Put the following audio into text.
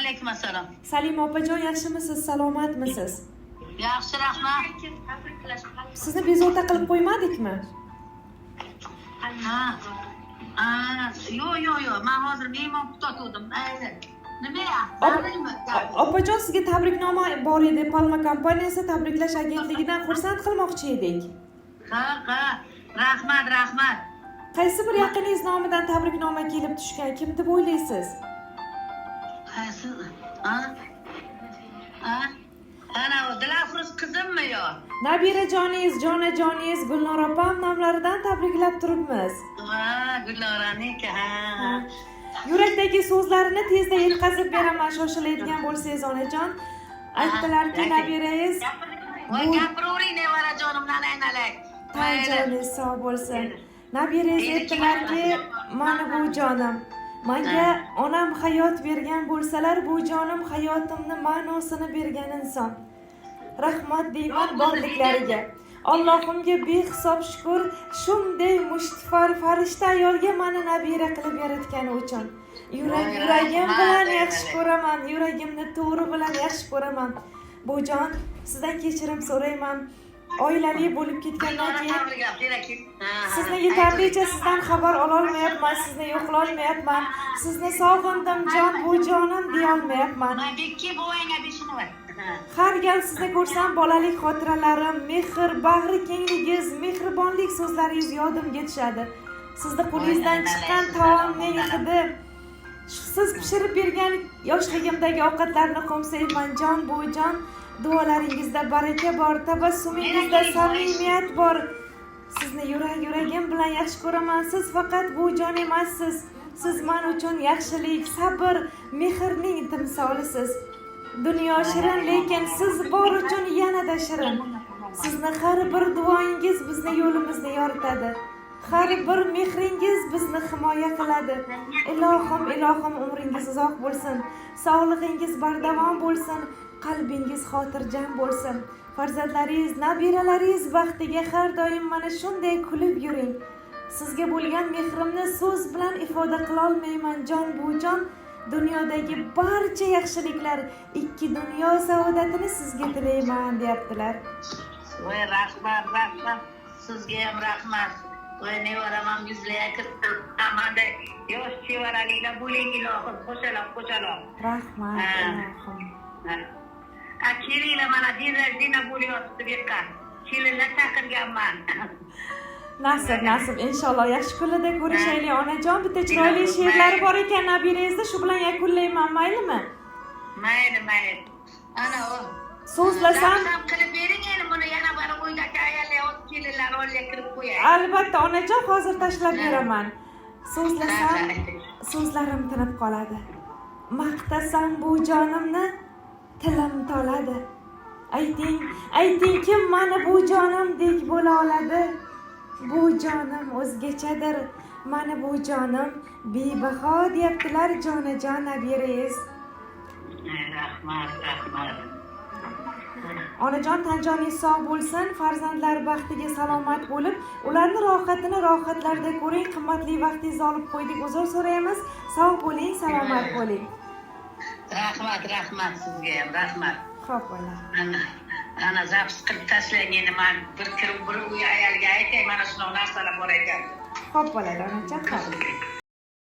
Alaykum assalom. Salima opajon, yaxshimisiz? Salomatmisiz? Yaxshi, rahmat. Sizni bezovta qilib qo'ymadikmi? Yo'q. Men hozir mehmon kutotgandim. Mayli. Nima ya? Opajon, sizga tabriknoma bor edi. Palma kompaniyasi tabriklash agentligidan xursand qilmoqchi edik. Ha. Rahmat. Qaysi bir yaqiningiz nomidan tabriknoma kelib tushgan? Kim deb o'ylaysiz? Qaysi? Ana o Dilafruz qizimmi yo? Nabirajoningiz, jonajoningiz Gulnora opam nomlaridan tabriklab turibmiz. Gulnoraniki, Yurakdagi so'zlarini tezda yetkazib beraman, shoshiladigan bo'lsangiz onajon. Aytdilarki, nabirangiz voy gapiravering nevarajonimdan aynalak. Tanjoningiz sog' bo'lsin. Nabirangiz aytdilarki, mana bu jonim, menga onam hayot bergan bo'lsalar, bu jonim hayotimni ma'nosini bergan inson. Rahmat deyman borliklariga. Allohimga behisob shukr, shunday mushtipar farishta ayolga meni nabira qilib yaratgani uchun. Yuragim bilan yaxshi ko'raman, yuragimni to'g'ri bilan yaxshi ko'raman. Bujon, sizdan kechirim so'rayman. Oilaviy bo'lib ketgandan keyin sizni yetarlicha sizdan xabar ola olmayapman, sizni yo'qlay olmayapman. Sizni sog'indim, jon bujonim deya olmayapman. Har gal sizni ko'rsam bolalik xotiralarim, mehr, bag'ri kengligingiz, mehribonlik so'zlaringiz yodimga tushadi. Sizni qo'lingizdan chiqqan taomning hidi, siz pishirib bergan yoshligimdagi ovqatlarni qo'msayman, jon bujon. Duolaringizda baraka bor, tabassumingizda samimiyat bor. Sizni yuragim bilan yaxshi ko'raman. Siz faqat bujon emassiz. Siz men uchun yaxshilik, sabr, mehrning timsolisiz. Dunyo shirin, lekin siz bor uchun yanada shirin. Sizni har bir duoingiz bizni yo'limizni yoritadi. Har bir mehringiz bizni himoya qiladi. Ilohim umringiz uzoq bo'lsin. Sog'lig'ingiz bardavom bo'lsin. Qalbingiz xotirjam bo'lsin. Farzandlaringiz, nabiralaringiz baxtiga har doim mana shunday kulib yuring. Sizga bo'lgan mehrimni so'z bilan ifoda qila olmayman, jon bujon. Dunyodagi barcha yaxshiliklar, ikki dunyo saodatini sizga tilayman, deyaptilar. Voy rahmat. Sizga ham rahmat. Voy nevaram yuzlariga kirib, amanda yosh chevaraliklar bo'ling ilohim, qo'shaloq. Rahmat, ilohim. Kelinglar, mana dina bo'lyapti bu yerga. Kelinglar, chaqirganman. Nasib, inshaalloh yaxshi kunlarda ko'rishaylik onajon. Bitta chiroyli she'rlari bor ekan nabirangizda, shu bilan yakunlayman, maylimi? Mayli. Ana o. So'zlasam qilib bering endi, buni yana bir o'ylashga ayollar olib kelinglar, olga kirib qo'yay. Albatta onajon, hozir tashlab beraman. So'zlasam so'zlarim tinib qoladi. Maqtasam bu jonimni tilim toladi. Ayting kim meni bu jonimdek bo'la oladi? Bu jonim o'zgachadir, meni bu jonim bebaho, deyaptilar jonajon nabirangiz. Rahmat. Onajon, tanjoningiz sog' bo'lsin, farzandlar baxtiga salomat bo'lib, ularni rohatini rohatlarda ko'ring. Qimmatli vaqtingizni olib qo'ydik, uzr so'raymiz. Sog' bo'ling, salomat bo'ling. Rahmat sizga ham, rahmat. Xo'p, bola. Ana zapis qilib tashlang, endi men bir uy ayolga aytay, mana shunaqa narsalar bor ekan. Xo'p, bola, onajon, xo'p.